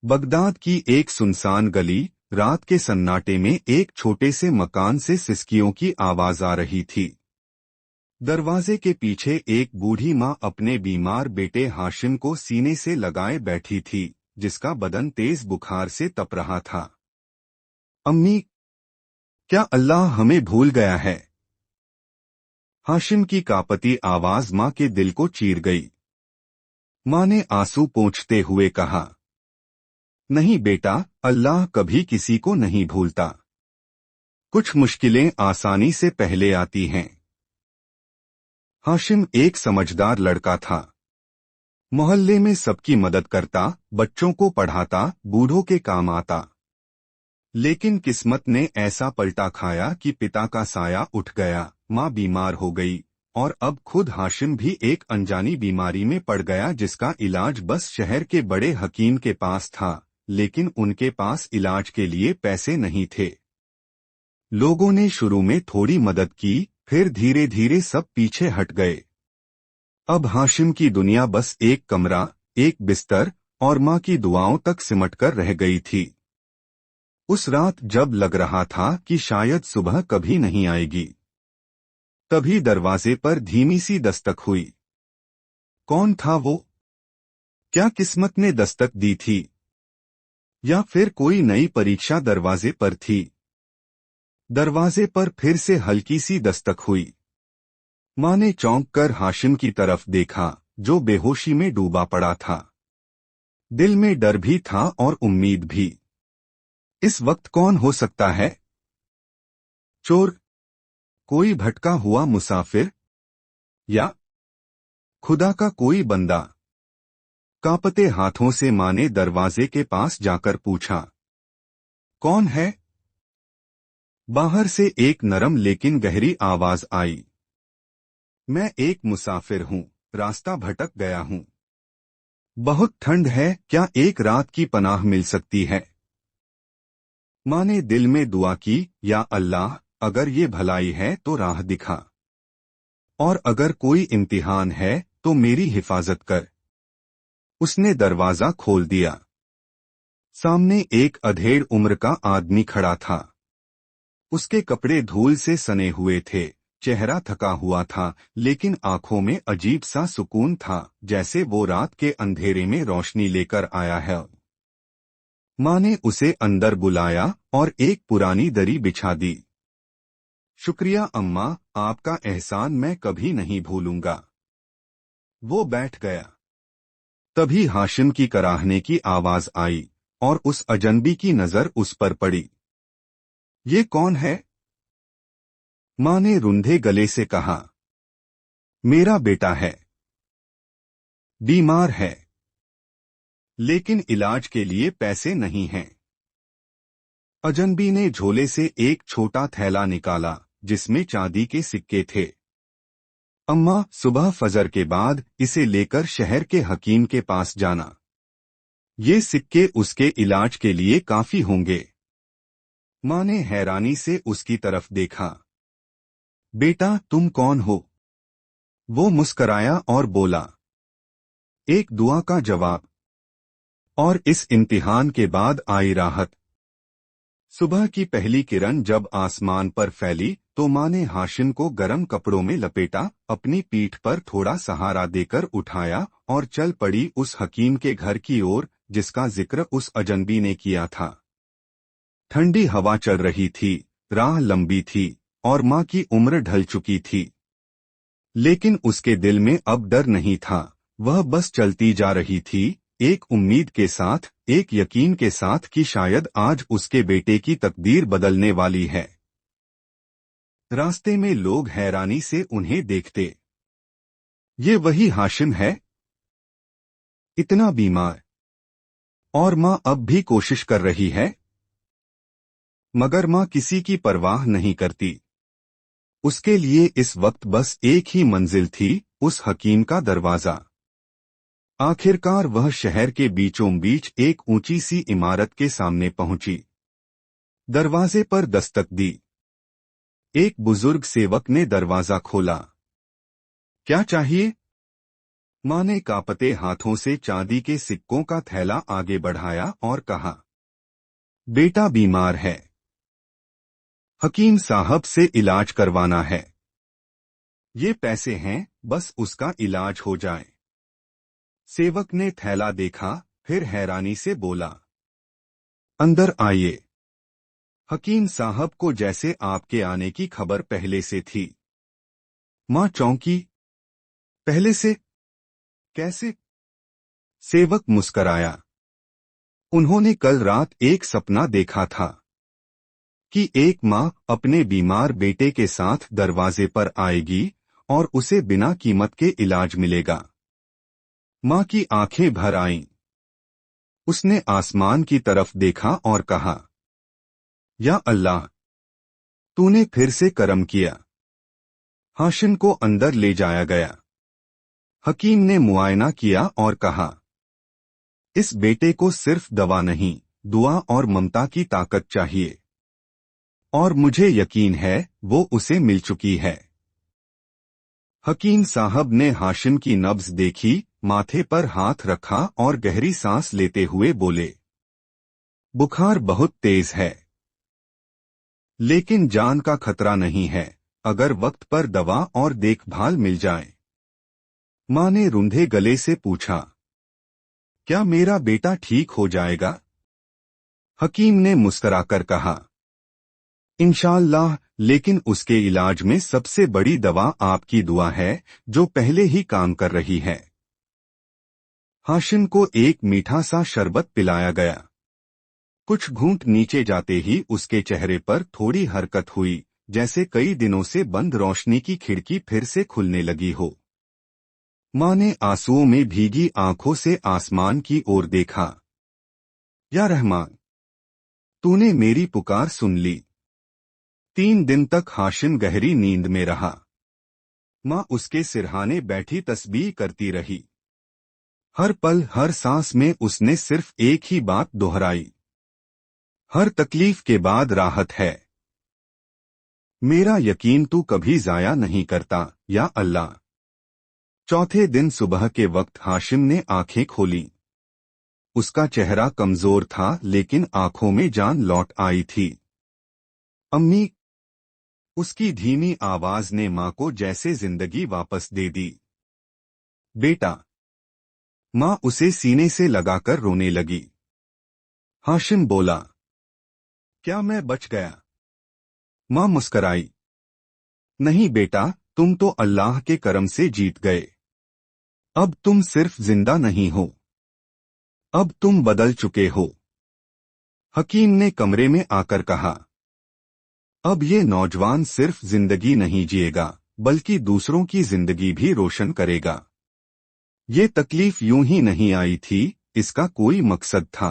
Baghdad की एक सुनसान गली, रात के सन्नाटे में एक छोटे से मकान से सिसकियों की आवाज आ रही थी। दरवाजे के पीछे एक बूढ़ी माँ अपने बीमार बेटे हाशिम को सीने से लगाए बैठी थी, जिसका बदन तेज बुखार से तप रहा था। अम्मी, क्या अल्लाह हमें भूल गया है? हाशिम की कांपती आवाज माँ के दिल को चीर गई। माँ ने आंसू पोंछते हुए कहा, नहीं बेटा, अल्लाह कभी किसी को नहीं भूलता। कुछ मुश्किलें आसानी से पहले आती हैं। हाशिम एक समझदार लड़का था। मोहल्ले में सबकी मदद करता, बच्चों को पढ़ाता, बूढ़ों के काम आता। लेकिन किस्मत ने ऐसा पलटा खाया कि पिता का साया उठ गया, माँ बीमार हो गई, और अब खुद हाशिम भी एक अनजानी बीमारी में पड़ गया जिसका इलाज बस शहर के बड़े हकीम के पास था, लेकिन उनके पास इलाज के लिए पैसे नहीं थे। लोगों ने शुरू में थोड़ी मदद की, फिर धीरे धीरे सब पीछे हट गए। अब हाशिम की दुनिया बस एक कमरा, एक बिस्तर और माँ की दुआओं तक सिमटकर रह गई थी। उस रात जब लग रहा था कि शायद सुबह कभी नहीं आएगी, तभी दरवाजे पर धीमी सी दस्तक हुई। कौन था वो? क्या किस्मत ने दस्तक दी थी, या फिर कोई नई परीक्षा दरवाजे पर थी? दरवाजे पर फिर से हल्की सी दस्तक हुई। माँ ने चौंक कर हाशिम की तरफ देखा, जो बेहोशी में डूबा पड़ा था। दिल में डर भी था और उम्मीद भी। इस वक्त कौन हो सकता है? चोर? कोई भटका हुआ मुसाफिर? या खुदा का कोई बंदा? कांपते हाथों से माँ ने दरवाजे के पास जाकर पूछा, कौन है? बाहर से एक नरम लेकिन गहरी आवाज आई, मैं एक मुसाफिर हूँ, रास्ता भटक गया हूँ। बहुत ठंड है, क्या एक रात की पनाह मिल सकती है? माँ ने दिल में दुआ की, या अल्लाह, अगर ये भलाई है तो राह दिखा, और अगर कोई इम्तिहान है तो मेरी हिफाजत कर। उसने दरवाजा खोल दिया। सामने एक अधेड़ उम्र का आदमी खड़ा था। उसके कपड़े धूल से सने हुए थे, चेहरा थका हुआ था, लेकिन आंखों में अजीब सा सुकून था, जैसे वो रात के अंधेरे में रोशनी लेकर आया है। माँ ने उसे अंदर बुलाया और एक पुरानी दरी बिछा दी। शुक्रिया अम्मा, आपका एहसान मैं कभी नहीं भूलूंगा। वो बैठ गया। तभी हाशिम की कराहने की आवाज आई, और उस अजनबी की नजर उस पर पड़ी। ये कौन है? माँ ने रुंधे गले से कहा, मेरा बेटा है। बीमार है, लेकिन इलाज के लिए पैसे नहीं हैं। अजनबी ने झोले से एक छोटा थैला निकाला, जिसमें चांदी के सिक्के थे। अम्मा, सुबह फजर के बाद इसे लेकर शहर के हकीम के पास जाना। ये सिक्के उसके इलाज के लिए काफी होंगे। माँ ने हैरानी से उसकी तरफ देखा। बेटा, तुम कौन हो? वो मुस्कराया और बोला, एक दुआ का जवाब, और इस इम्तिहान के बाद आई राहत। सुबह की पहली किरण जब आसमान पर फैली तो माँ ने हाशिम को गर्म कपड़ों में लपेटा, अपनी पीठ पर थोड़ा सहारा देकर उठाया और चल पड़ी उस हकीम के घर की ओर, जिसका जिक्र उस अजनबी ने किया था। ठंडी हवा चल रही थी, राह लंबी थी, और माँ की उम्र ढल चुकी थी। लेकिन उसके दिल में अब डर नहीं था, वह बस चलती जा रही थी, एक उम्मीद के साथ, एक यकीन के साथ कि शायद आज उसके बेटे की तकदीर बदलने वाली है। रास्ते में लोग हैरानी से उन्हें देखते। ये वही हाशिम है? इतना बीमार, और माँ अब भी कोशिश कर रही है। मगर माँ किसी की परवाह नहीं करती। उसके लिए इस वक्त बस एक ही मंजिल थी, उस हकीम का दरवाजा। आखिरकार वह शहर के बीचों बीच एक ऊंची सी इमारत के सामने पहुंची। दरवाजे पर दस्तक दी। एक बुजुर्ग सेवक ने दरवाजा खोला। क्या चाहिए? माँ ने कांपते हाथों से चांदी के सिक्कों का थैला आगे बढ़ाया और कहा, बेटा बीमार है, हकीम साहब से इलाज करवाना है। ये पैसे हैं, बस उसका इलाज हो जाए। सेवक ने थैला देखा, फिर हैरानी से बोला, अंदर आइए। हकीम साहब को जैसे आपके आने की खबर पहले से थी। माँ चौंकी, पहले से? कैसे? सेवक मुस्कराया। उन्होंने कल रात एक सपना देखा था कि एक माँ अपने बीमार बेटे के साथ दरवाजे पर आएगी और उसे बिना कीमत के इलाज मिलेगा। माँ की आंखें भर आईं। उसने आसमान की तरफ देखा और कहा, या अल्लाह, तूने फिर से करम किया। हाशिम को अंदर ले जाया गया। हकीम ने मुआयना किया और कहा, इस बेटे को सिर्फ दवा नहीं, दुआ और ममता की ताकत चाहिए। और मुझे यकीन है वो उसे मिल चुकी है। हकीम साहब ने हाशिम की नब्ज देखी, माथे पर हाथ रखा और गहरी सांस लेते हुए बोले, बुखार बहुत तेज है, लेकिन जान का खतरा नहीं है, अगर वक्त पर दवा और देखभाल मिल जाए। माँ ने रूंधे गले से पूछा, क्या मेरा बेटा ठीक हो जाएगा? हकीम ने मुस्कुराकर कहा, इंशाअल्लाह, लेकिन उसके इलाज में सबसे बड़ी दवा आपकी दुआ है, जो पहले ही काम कर रही है। हाशिम को एक मीठा सा शरबत पिलाया गया। कुछ घूंट नीचे जाते ही उसके चेहरे पर थोड़ी हरकत हुई, जैसे कई दिनों से बंद रोशनी की खिड़की फिर से खुलने लगी हो। माँ ने आंसुओं में भीगी आंखों से आसमान की ओर देखा। या रहमान, तूने मेरी पुकार सुन ली। 3 दिन तक हाशिम गहरी नींद में रहा। माँ उसके सिरहाने बैठी तस्बीह करती रही। हर पल हर सांस में उसने सिर्फ एक ही बात दोहराई, हर तकलीफ के बाद राहत है। मेरा यकीन तू कभी जाया नहीं करता, या अल्लाह। चौथे दिन सुबह के वक्त हाशिम ने आंखें खोली। उसका चेहरा कमजोर था, लेकिन आंखों में जान लौट आई थी। अम्मी, उसकी धीमी आवाज ने माँ को जैसे जिंदगी वापस दे दी। बेटा। माँ उसे सीने से लगाकर रोने लगी। हाशिम बोला, क्या मैं बच गया? माँ मुस्कराई, नहीं बेटा, तुम तो अल्लाह के करम से जीत गए। अब तुम सिर्फ जिंदा नहीं हो, अब तुम बदल चुके हो। हकीम ने कमरे में आकर कहा, अब ये नौजवान सिर्फ जिंदगी नहीं जिएगा, बल्कि दूसरों की जिंदगी भी रोशन करेगा। ये तकलीफ यूं ही नहीं आई थी, इसका कोई मकसद था।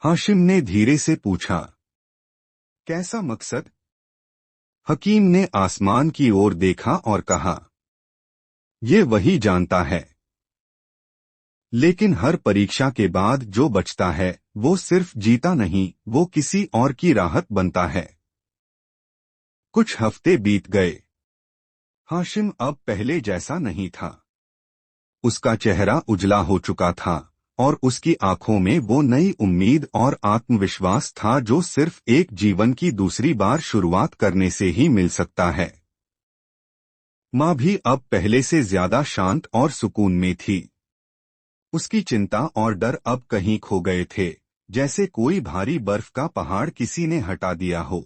हाशिम ने धीरे से पूछा, कैसा मकसद? हकीम ने आसमान की ओर देखा और कहा, ये वही जानता है। लेकिन हर परीक्षा के बाद जो बचता है, वो सिर्फ जीता नहीं, वो किसी और की राहत बनता है। कुछ हफ्ते बीत गए। हाशिम अब पहले जैसा नहीं था। उसका चेहरा उजला हो चुका था और उसकी आंखों में वो नई उम्मीद और आत्मविश्वास था जो सिर्फ एक जीवन की दूसरी बार शुरुआत करने से ही मिल सकता है। माँ भी अब पहले से ज्यादा शांत और सुकून में थी। उसकी चिंता और डर अब कहीं खो गए थे, जैसे कोई भारी बर्फ का पहाड़ किसी ने हटा दिया हो।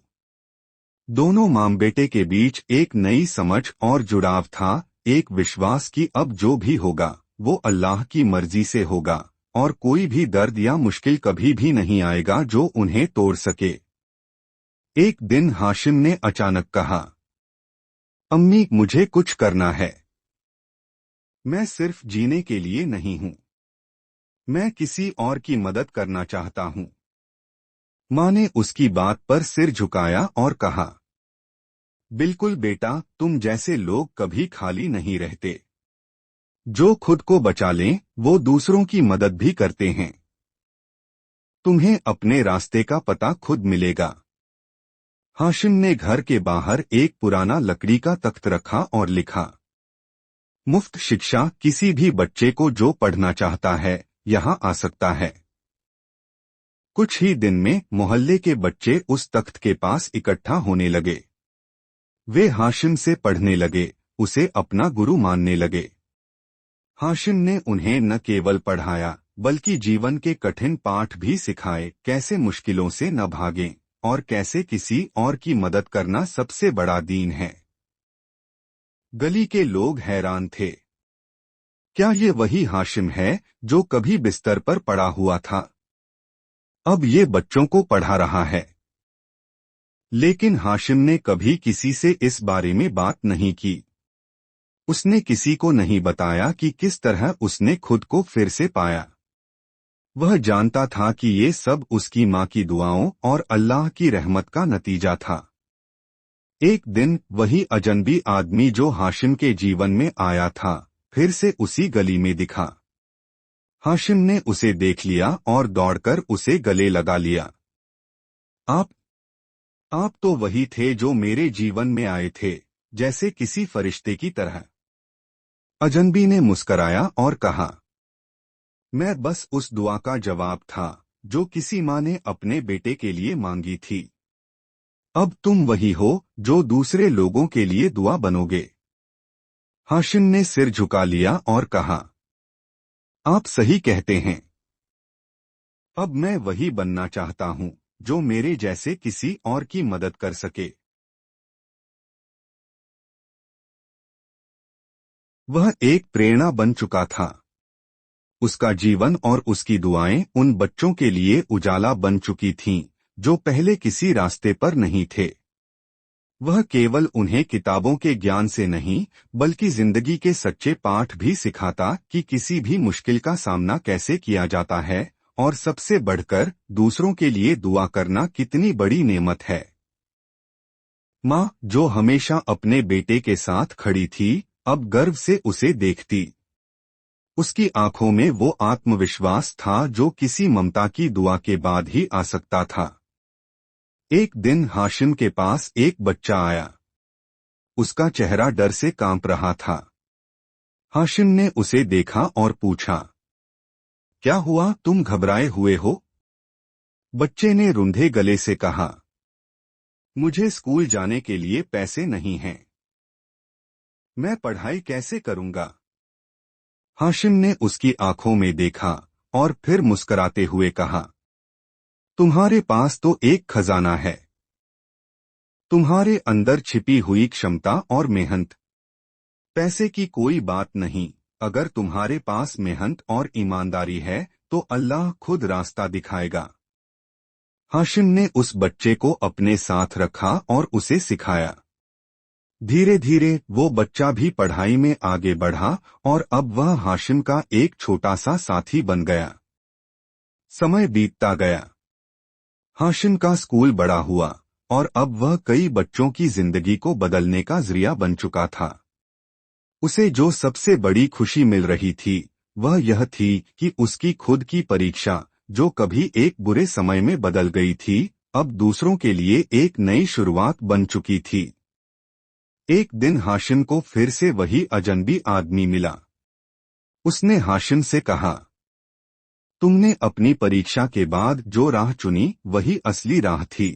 दोनों माँ बेटे के बीच एक नई समझ और जुड़ाव था, एक विश्वास कि अब जो भी होगा वो अल्लाह की मर्जी से होगा और कोई भी दर्द या मुश्किल कभी भी नहीं आएगा जो उन्हें तोड़ सके। एक दिन हाशिम ने अचानक कहा, अम्मी, मुझे कुछ करना है। मैं सिर्फ जीने के लिए नहीं हूँ, मैं किसी और की मदद करना चाहता हूँ। माँ ने उसकी बात पर सिर झुकाया और कहा, बिल्कुल बेटा, तुम जैसे लोग कभी खाली नहीं रहते। जो खुद को बचा लें, वो दूसरों की मदद भी करते हैं। तुम्हें अपने रास्ते का पता खुद मिलेगा। हाशिम ने घर के बाहर एक पुराना लकड़ी का तख्त रखा और लिखा, मुफ्त शिक्षा किसी भी बच्चे को जो पढ़ना चाहता है यहाँ आ सकता है। कुछ ही दिन में मोहल्ले के बच्चे उस तख्त के पास इकट्ठा होने लगे। वे हाशिम से पढ़ने लगे, उसे अपना गुरु मानने लगे। हाशिम ने उन्हें न केवल पढ़ाया बल्कि जीवन के कठिन पाठ भी सिखाए, कैसे मुश्किलों से न भागें और कैसे किसी और की मदद करना सबसे बड़ा दीन है। गली के लोग हैरान थे। क्या ये वही हाशिम है जो कभी बिस्तर पर पड़ा हुआ था? अब ये बच्चों को पढ़ा रहा है। लेकिन हाशिम ने कभी किसी से इस बारे में बात नहीं की। उसने किसी को नहीं बताया कि किस तरह उसने खुद को फिर से पाया। वह जानता था कि ये सब उसकी माँ की दुआओं और अल्लाह की रहमत का नतीजा था। एक दिन वही अजनबी आदमी जो हाशिम के जीवन में आया था फिर से उसी गली में दिखा। हाशिम ने उसे देख लिया और दौड़कर उसे गले लगा लिया। आप तो वही थे जो मेरे जीवन में आए थे, जैसे किसी फरिश्ते की तरह। अजनबी ने मुस्कराया और कहा, मैं बस उस दुआ का जवाब था जो किसी माँ ने अपने बेटे के लिए मांगी थी। अब तुम वही हो जो दूसरे लोगों के लिए दुआ बनोगे। हाशिम ने सिर झुका लिया और कहा, आप सही कहते हैं। अब मैं वही बनना चाहता हूँ जो मेरे जैसे किसी और की मदद कर सके। वह एक प्रेरणा बन चुका था। उसका जीवन और उसकी दुआएं उन बच्चों के लिए उजाला बन चुकी थीं जो पहले किसी रास्ते पर नहीं थे। वह केवल उन्हें किताबों के ज्ञान से नहीं बल्कि जिंदगी के सच्चे पाठ भी सिखाता कि किसी भी मुश्किल का सामना कैसे किया जाता है और सबसे बढ़कर दूसरों के लिए दुआ करना कितनी बड़ी नेमत है। माँ जो हमेशा अपने बेटे के साथ खड़ी थी अब गर्व से उसे देखती। उसकी आंखों में वो आत्मविश्वास था जो किसी ममता की दुआ के बाद ही आ सकता था। एक दिन हाशिम के पास एक बच्चा आया। उसका चेहरा डर से कांप रहा था। हाशिम ने उसे देखा और पूछा, क्या हुआ, तुम घबराए हुए हो? बच्चे ने रुंधे गले से कहा, मुझे स्कूल जाने के लिए पैसे नहीं हैं। मैं पढ़ाई कैसे करूंगा? हाशिम ने उसकी आंखों में देखा और फिर मुस्कुराते हुए कहा, तुम्हारे पास तो एक खजाना है। तुम्हारे अंदर छिपी हुई क्षमता और मेहनत। पैसे की कोई बात नहीं, अगर तुम्हारे पास मेहनत और ईमानदारी है तो अल्लाह खुद रास्ता दिखाएगा। हाशिम ने उस बच्चे को अपने साथ रखा और उसे सिखाया। धीरे धीरे वो बच्चा भी पढ़ाई में आगे बढ़ा और अब वह हाशिम का एक छोटा सा साथी बन गया। समय बीतता गया। हाशिम का स्कूल बड़ा हुआ और अब वह कई बच्चों की जिंदगी को बदलने का जरिया बन चुका था। उसे जो सबसे बड़ी खुशी मिल रही थी वह यह थी कि उसकी खुद की परीक्षा, जो कभी एक बुरे समय में बदल गई थी, अब दूसरों के लिए एक नई शुरुआत बन चुकी थी। एक दिन हाशिम को फिर से वही अजनबी आदमी मिला। उसने हाशिम से कहा, तुमने अपनी परीक्षा के बाद जो राह चुनी वही असली राह थी।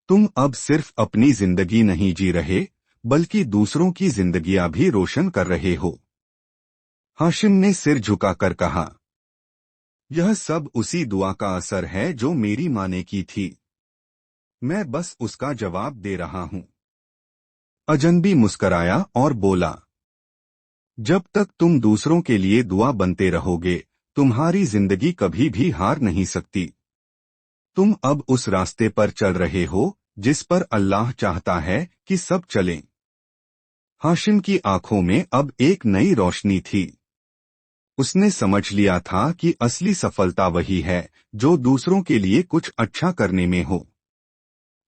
तुम अब सिर्फ अपनी जिंदगी नहीं जी रहे बल्कि दूसरों की जिंदगियां भी रोशन कर रहे हो। हाशिम ने सिर झुकाकर कहा, यह सब उसी दुआ का असर है जो मेरी माँ ने की थी। मैं बस उसका जवाब दे रहा हूँ। अजनबी मुस्कराया और बोला, जब तक तुम दूसरों के लिए दुआ बनते रहोगे तुम्हारी जिंदगी कभी भी हार नहीं सकती। तुम अब उस रास्ते पर चल रहे हो जिस पर अल्लाह चाहता है कि सब चलें। हाशिम की आंखों में अब एक नई रोशनी थी। उसने समझ लिया था कि असली सफलता वही है जो दूसरों के लिए कुछ अच्छा करने में हो।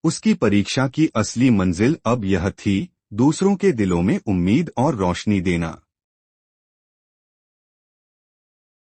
उसकी परीक्षा की असली मंजिल अब यह थी, दूसरों के दिलों में उम्मीद और रोशनी देना।